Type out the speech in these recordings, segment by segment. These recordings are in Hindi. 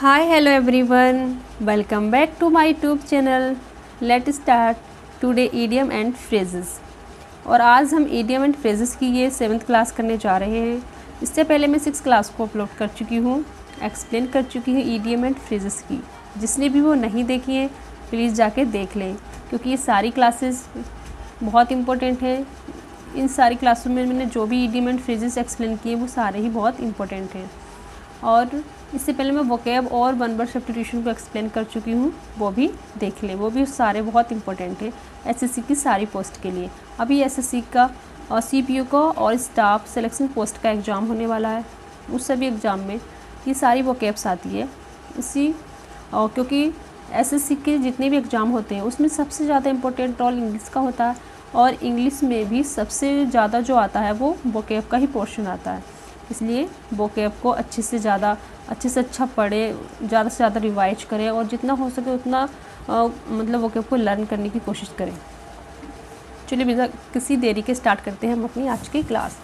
Hi, hello everyone. Welcome back to my YouTube channel. Let's start today idiom and phrases. और आज हम idiom and phrases की ये 7th क्लास करने जा रहे हैं। इससे पहले मैं 6th क्लास को अपलोड कर चुकी हूँ, एक्सप्लेन कर चुकी हूँ idiom and phrases की। जिसने भी वो नहीं देखी है प्लीज़ जाके देख लें, क्योंकि ये सारी क्लासेस बहुत इम्पोर्टेंट है। इन सारी क्लासों में मैंने जो भी idiom and phrases एक्सप्लेन किए वो सारे ही बहुत इम्पोर्टेंट हैं। और इससे पहले मैं वोकैब और वन वर्ड सब्स्टिट्यूशन को एक्सप्लेन कर चुकी हूँ, वो भी देख लें, वो भी सारे बहुत इंपॉर्टेंट है एसएससी की सारी पोस्ट के लिए। अभी एसएससी का और सीपीयू का और स्टाफ सिलेक्शन पोस्ट का एग्ज़ाम होने वाला है। उस सभी एग्ज़ाम में ये सारी वोकैब्स आती है क्योंकि एसएससी के जितने भी एग्ज़ाम होते हैं उसमें सबसे ज़्यादा इम्पोर्टेंट रोल इंग्लिश का होता है, और इंग्लिश में भी सबसे ज़्यादा जो आता है वो वोकैब का ही पोर्शन आता है। इसलिए वोकैब को अच्छे से अच्छा पढ़े, ज़्यादा से ज़्यादा रिवाइज करें और जितना हो सके उतना मतलब वोकैब को लर्न करने की कोशिश करें। चलिए बिना किसी देरी के स्टार्ट करते हैं हम अपनी आज की क्लास।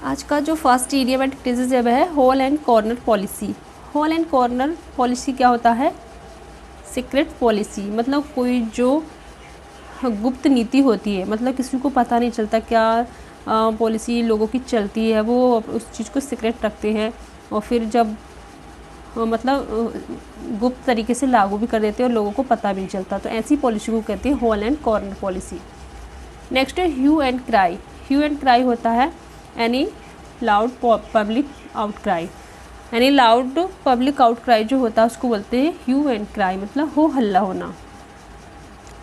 आज का जो फर्स्ट इडियम एंड फ्रेजेस है hole and corner policy. Hole and corner policy क्या होता है? सीक्रेट पॉलिसी, मतलब कोई जो गुप्त नीति होती है, मतलब किसी को पता नहीं चलता क्या पॉलिसी लोगों की चलती है, वो उस चीज़ को सीक्रेट रखते हैं और फिर जब मतलब गुप्त तरीके से लागू भी कर देते हैं और लोगों को पता भी नहीं चलता, तो ऐसी पॉलिसी को कहते हैं hole and corner policy. Next है hue and cry. Hue and cry होता है any loud public outcry. Any loud public outcry जो होता है उसको बोलते हैं ह्यू एंड क्राई, मतलब हो हल्ला होना।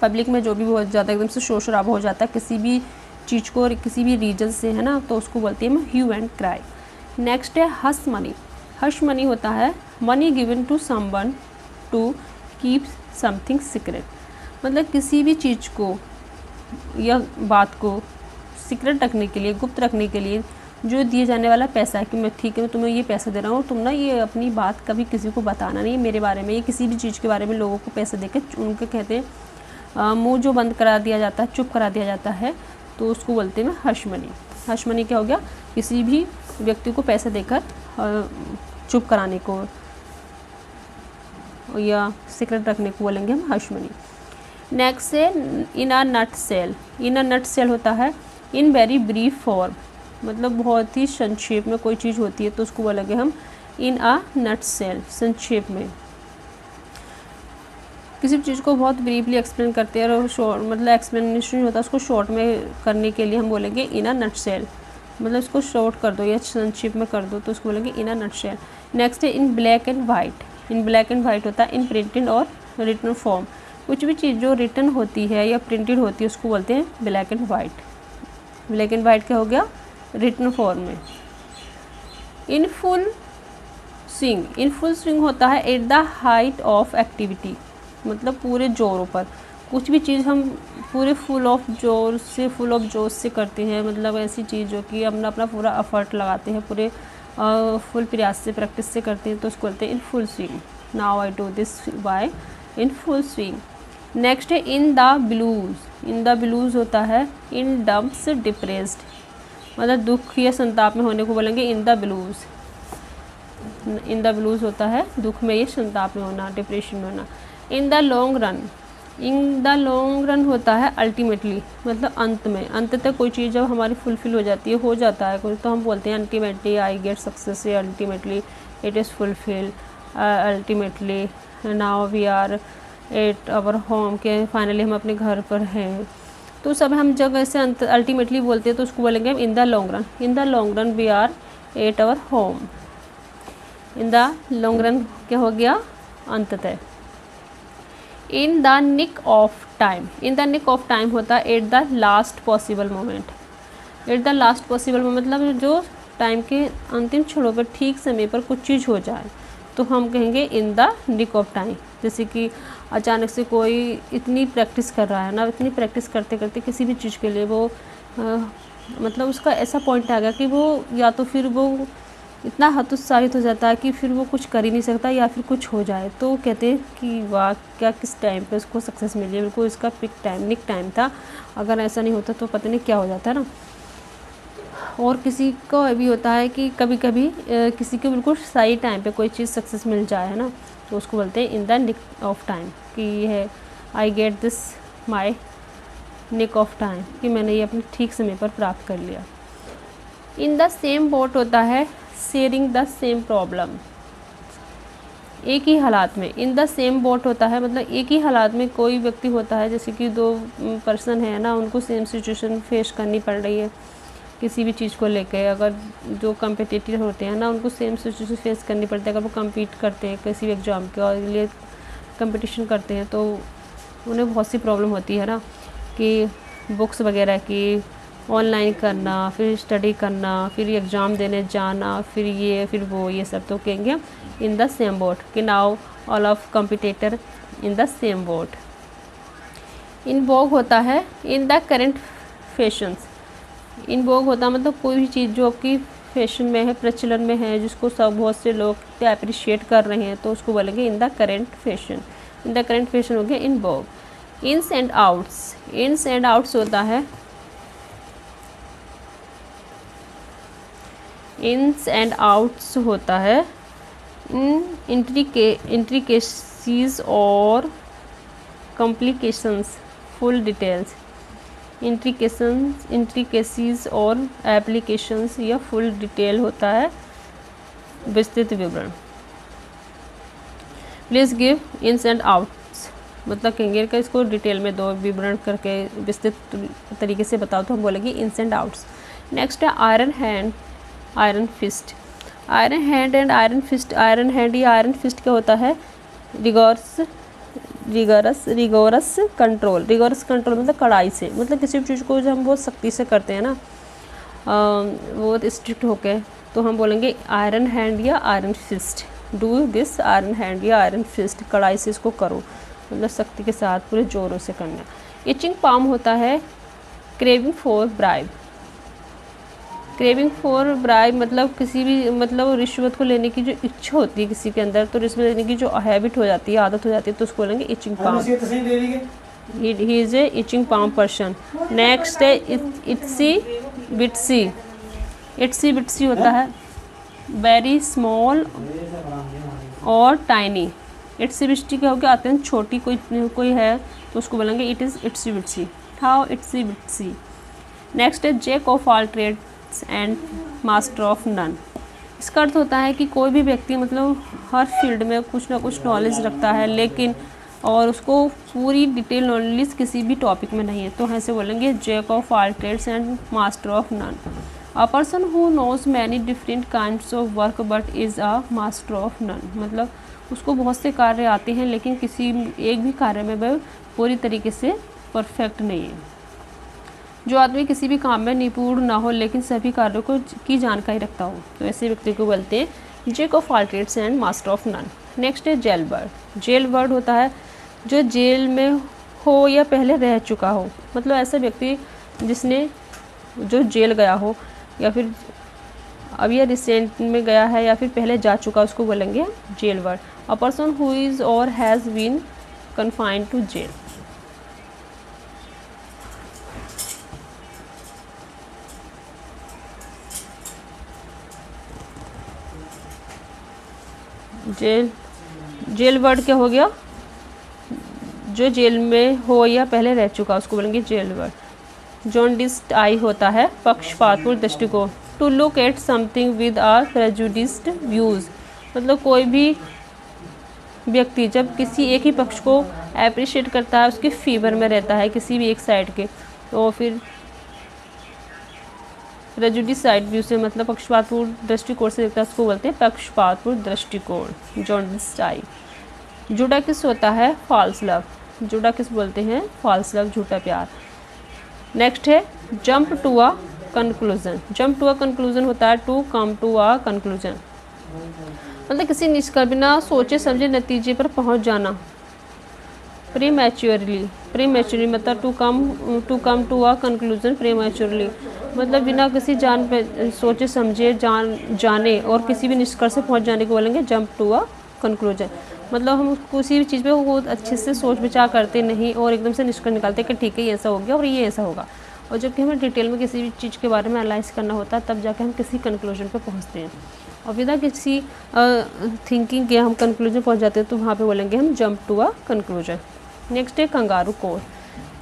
पब्लिक में जो भी बहुत ज़्यादा एकदम से शोर शराबा हो जाता है किसी भी चीज़ को, किसी भी रीजन से, है ना, तो उसको बोलते हैं ह्यू एंड क्राई। नेक्स्ट है हश मनी। हश मनी होता है money given to someone to keep something secret, मतलब किसी भी चीज़ को या बात को सीक्रेट रखने के लिए, गुप्त रखने के लिए जो दिए जाने वाला पैसा है कि मैं ठीक है, मैं तुम्हें ये पैसा दे रहा हूँ, तुम ना ये अपनी बात कभी किसी को बताना नहीं मेरे बारे में। ये किसी भी चीज़ के बारे में लोगों को पैसे देकर उनके कहते हैं मुँह जो बंद करा दिया जाता है, चुप करा दिया जाता है, तो उसको बोलते हैं हश मनी। हश मनी क्या हो गया? किसी भी व्यक्ति को पैसे देकर चुप कराने को या सीक्रेट रखने को बोलेंगे हम हश मनी। नेक्स्ट है इन अ नट सेल। इन अ नट सेल होता है इन वेरी ब्रीफ फॉर्म, मतलब बहुत ही संक्षेप में कोई चीज़ होती है तो उसको बोलेंगे हम इन अ नट सेल, संक्षेप में। किसी भी चीज़ को बहुत ब्रीफली एक्सप्लेन करते हैं और शॉर्ट मतलब एक्सप्लेनेशन होता है उसको शॉर्ट में करने के लिए हम बोलेंगे इन अ नटशेल, मतलब इसको शॉर्ट कर दो या संक्षिप्त में कर दो तो उसको बोलेंगे इन अ नटशेल। नेक्स्ट है in black and white. In black and white होता है इन प्रिंटेड और रिटन फॉर्म। कुछ भी चीज़ जो रिटन होती है या प्रिंटेड होती है उसको बोलते हैं black and white. Black and white क्या हो गया? रिटन फॉर्म में। इन फुल स्विंग। इन फुल स्विंग होता है at the height of activity, मतलब पूरे जोरों पर। कुछ भी चीज़ हम पूरे फुल ऑफ जोश से करते हैं, मतलब ऐसी चीज़ जो कि अपना पूरा एफर्ट लगाते हैं, पूरे फुल प्रयास से प्रैक्टिस से करते हैं, तो उसको बोलते हैं in full swing. Now I do this by in full swing. Next है in the blues. In the blues होता है इन डम्प्स डिप्रेस्ड, मतलब दुख या संताप में होने को बोलेंगे in the blues. In the blues होता है दुख में या संताप में होना, डिप्रेशन में होना। इन the long run. In the long run होता है अल्टीमेटली, मतलब अंत में, अंत तक कोई चीज़ जब हमारी फुलफिल हो जाती है, हो जाता है कुछ, तो हम बोलते हैं अल्टीमेटली आई गेट सक्सेस, या ultimately it is fulfil, ultimately now we are at our home, के फाइनली हम अपने घर पर हैं। तो सब हम जब ऐसे अंत अल्टीमेटली बोलते हैं तो उसको बोलेंगे हम in the long run. In the long run we are at our home. In the long run क्या हो गया? अंततः। In the nick of time. In the nick of time होता है at the last possible moment. At the last possible moment मतलब जो टाइम के अंतिम क्षणों पर ठीक समय पर कुछ चीज़ हो जाए तो हम कहेंगे in the nick of time. जैसे कि अचानक से कोई इतनी प्रैक्टिस कर रहा है ना, इतनी प्रैक्टिस करते करते किसी भी चीज़ के लिए वो मतलब उसका ऐसा पॉइंट आ गया कि वो या तो फिर वो इतना हतोत्साहित हो जाता है कि फिर वो कुछ कर ही नहीं सकता या फिर कुछ हो जाए, तो कहते हैं कि वाह क्या किस टाइम पे उसको सक्सेस मिली है, बिल्कुल इसका पिक टाइम निक टाइम था, अगर ऐसा नहीं होता तो पता नहीं क्या हो जाता है ना। और किसी को भी होता है कि कभी कभी किसी को बिल्कुल सही टाइम पे कोई चीज़ सक्सेस मिल जाए, है ना, तो उसको बोलते हैं in the nick of time, कि ये है I get this my nick of time, कि मैंने ये अपने ठीक समय पर प्राप्त कर लिया। इन द सेम बोट होता है शेयरिंग द सेम प्रॉब्लम, एक ही हालात में। इन द सेम बोट होता है मतलब एक ही हालात में कोई व्यक्ति होता है, जैसे कि दो पर्सन है ना, उनको सेम सिचुएशन फेस करनी पड़ रही है किसी भी चीज़ को लेकर। अगर जो कम्पिटिटिव होते हैं ना, उनको सेम सिचुएशन फेस करनी पड़ती है। अगर वो कम्पीट करते हैं किसी भी एग्ज़ाम के और लिए कंपटीशन करते हैं, तो उन्हें बहुत सी प्रॉब्लम होती है ना, कि बुक्स वगैरह की ऑनलाइन करना, फिर स्टडी करना, फिर एग्ज़ाम देने जाना, फिर ये फिर वो, ये सब तो कहेंगे इन द सेम बोट, कि now all of competitor in the same boat. In vogue होता है in the current fashions. In vogue होता है मतलब कोई भी चीज़ जो आपकी फैशन में है, प्रचलन में है, जिसको सब बहुत से लोग अप्रिशिएट कर रहे हैं, तो उसको बोलेंगे in the current fashion. In the current fashion हो गया in vogue. Ins and outs, ins and outs होता है इन्स एंड आउट्स होता है इंट्रिकेसीज और कॉम्प्लिकेशंस, फुल डिटेल्स। इंट्रिकेसीज और एप्लीकेशंस या फुल डिटेल होता है विस्तृत विवरण। Please give ins and outs, मतलब कहेंगे कि इसको डिटेल में दो, विवरण करके विस्तृत तरीके से बताओ, तो हम बोलेंगे इन्स एंड आउट्स। नेक्स्ट है iron hand iron fist. Iron hand and iron fist. Iron hand या आयरन फिस्ट क्या होता है? Rigorous control. रिगोरस कंट्रोल मतलब कड़ाई से, मतलब किसी भी चीज़ को जब हम बहुत सख्ती से करते हैं ना, वो स्ट्रिक्ट होके, तो हम बोलेंगे आयरन हैंड या iron fist. Do this iron hand या आयरन फिस्ट, कड़ाई से इसको करो, मतलब सख्ती के साथ पूरे ज़ोरों से करना। इचिंग पाम होता है craving for bribe. Craving for bribe मतलब किसी भी, मतलब रिश्वत को लेने की जो इच्छा होती है किसी के अंदर, तो रिश्वत लेने की जो हैबिट हो जाती है, आदत हो जाती है, तो उसको बोलेंगे itching palm. He is a itching palm person. Next है इट्सी बिट्सी। इट्सी बिट्सी होता है वेरी स्मॉल और टाइनी। इट्सी बिट्सी क्या हो गया? अत्यंत छोटी कोई है, तो उसको बोलेंगे it is itsy bitsy. How itsy bitsy. Next है jack of all trades and master of none. इसका अर्थ होता है कि कोई भी व्यक्ति मतलब हर फील्ड में कुछ ना कुछ नॉलेज रखता है, लेकिन और उसको पूरी डिटेल नॉलेज किसी भी टॉपिक में नहीं है, तो ऐसे बोलेंगे jack of all trades and master of none. A person who knows many different kinds of work but is a master of none, मतलब उसको बहुत से कार्य आते हैं, लेकिन किसी एक भी कार्य में वह पूरी तरीके से परफेक्ट नहीं है। जो आदमी किसी भी काम में निपुण ना हो, लेकिन सभी कार्यों की जानकारी रखता हो, तो ऐसे व्यक्ति को बोलते हैं jack of all trades and master of none. Next है जेल बर्ड। जेल बर्ड होता है जो जेल में हो या पहले रह चुका हो, मतलब ऐसा व्यक्ति जिसने जो जेल गया हो, या फिर अभी या रिसेंट में गया है, या फिर पहले जा चुका, उसको बोलेंगे jail bird. A person who is और has been confined to jail. Jail word क्या हो गया? जो जेल में हो या पहले रह चुका, उसको बोलेंगे जेल वर्ड। जॉन्डिस्ड आई होता है पक्षपातपूर्ण दृष्टिकोण। To look at something with are prejudiced views, मतलब कोई भी व्यक्ति जब किसी एक ही पक्ष को अप्रिशिएट करता है, उसके फेवर में रहता है किसी भी एक साइड के, तो फिर प्रेजुडिस साइड व्यू से मतलब पक्षपातपूर्ण दृष्टिकोण से देखता है, उसको बोलते हैं पक्षपातपूर्ण दृष्टिकोण, जॉन्डिस्ड आई। झूठा किस होता है? False love. झूठा किस बोलते हैं? फॉल्स लव, झूठा प्यार। नेक्स्ट है jump to a conclusion. Jump to a conclusion होता है to come to a conclusion, मतलब किसी निष्कर्ष बिना सोचे समझे नतीजे पर पहुंच जाना। प्रीमैच्योरली मतलब to come to a conclusion prematurely, मतलब बिना किसी सोचे समझे जाने और किसी भी निष्कर्ष से पहुंच जाने को बोलेंगे जंप टू अ कंक्लूजन। मतलब हम किसी भी चीज़ पे बहुत अच्छे से सोच विचार करते नहीं और एकदम से निष्कर्ष निकालते कि ठीक है ये ऐसा हो गया और ये ऐसा होगा, और जबकि हमें डिटेल में किसी भी चीज़ के बारे में एनालाइज करना होता है तब जाके हम किसी कंक्लूजन पे पहुंचते हैं, और विदा किसी थिंकिंग के हम कंक्लूजन पहुंच जाते हैं तो वहाँ पे बोलेंगे हम jump to a conclusion. Next है कंगारू कोर्ट।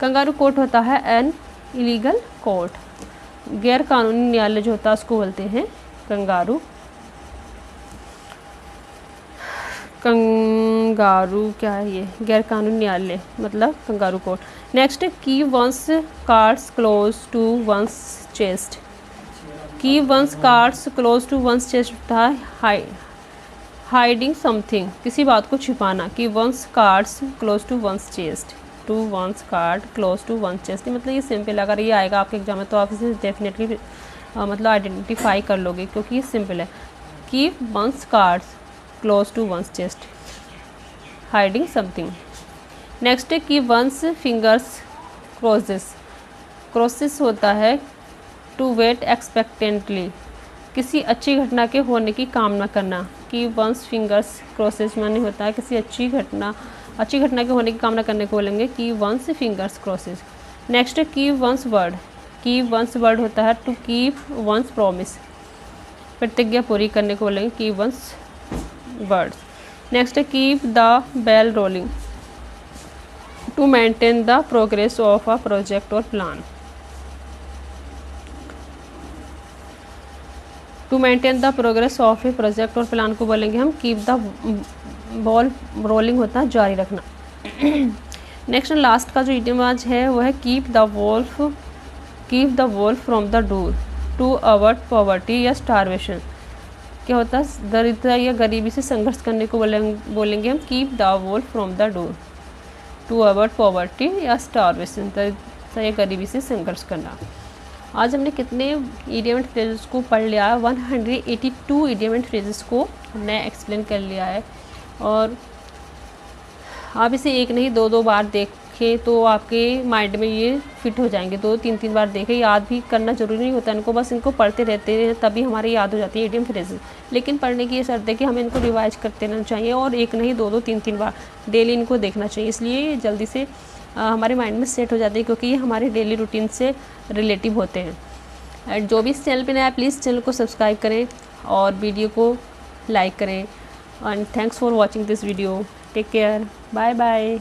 कंगारू कोर्ट होता है एन इलीगल कोर्ट, गैर कानूनी न्यायालय जो होता है उसको बोलते हैं कंगारू। कंगारू क्या है ये, गैर कानूनी न्यायालय मतलब kangaroo court. Next keep one's cards close to one's chest. Keep one's cards close to one's chest था हाइडिंग समथिंग, किसी बात को छिपाना। Keep one's cards close to one's chest, to one's card close to one's chest, मतलब ये सिंपल, अगर ये आएगा आपके एग्जाम में तो आप इसे डेफिनेटली मतलब आइडेंटिफाई कर लोगे क्योंकि ये सिंपल है। Keep one's cards close to one's chest hiding something. Next है keep one's fingers crosses. Crosses होता है टू वेट एक्सपेक्टेंटली, किसी अच्छी घटना के होने की कामना करना। कीप वंस फिंगर्स क्रॉसेस माने होता है किसी अच्छी घटना के होने की कामना करने को बोलेंगे keep one's fingers crosses. Next है keep one's word. Keep one's word होता है टू कीप वंस प्रॉमिस, प्रतिज्ञा पूरी करने को बोलेंगे कीप वंस वर्ड्स। नेक्स्ट है keep the bell rolling, to maintain the progress of a project और plan. To maintain the progress of a project और प्लान को बोलेंगे हम कीप द बॉल रोलिंग होता है जारी रखना। नेक्स्ट लास्ट का जो इडियम आज है वो है keep the wolf from the door, to avoid poverty या स्टारवेशन। क्या होता है, दरिद्रता या गरीबी से संघर्ष करने को बोलेंगे हम keep the wolf from the door, to avoid poverty या स्टारवेशन, दरिद्रता या गरीबी से संघर्ष करना। आज हमने कितने इडियम एंड फ्रेजेस को पढ़ लिया है, 182 इडियम एंड फ्रेजेस को हमने एक्सप्लेन कर लिया है। और आप इसे एक नहीं दो बार देखें तो आपके माइंड में ये फिट हो जाएंगे। 2-3 बार देखें, याद भी करना ज़रूरी नहीं होता इनको, बस इनको पढ़ते रहते हैं तभी हमारी याद हो जाती है इडियम फ्रेजेस। लेकिन पढ़ने की ये शर्त है कि हमें इनको रिवाइज करते रहना चाहिए और एक नहीं 2-3 बार डेली इनको देखना चाहिए, इसलिए जल्दी से हमारे माइंड में सेट हो जाते हैं क्योंकि ये हमारे डेली रूटीन से रिलेटिव होते हैं। जो भी इस चैनल पर नया है प्लीज़ चैनल को सब्सक्राइब करें और वीडियो को लाइक करें। And thanks for watching this video. Take care, bye bye.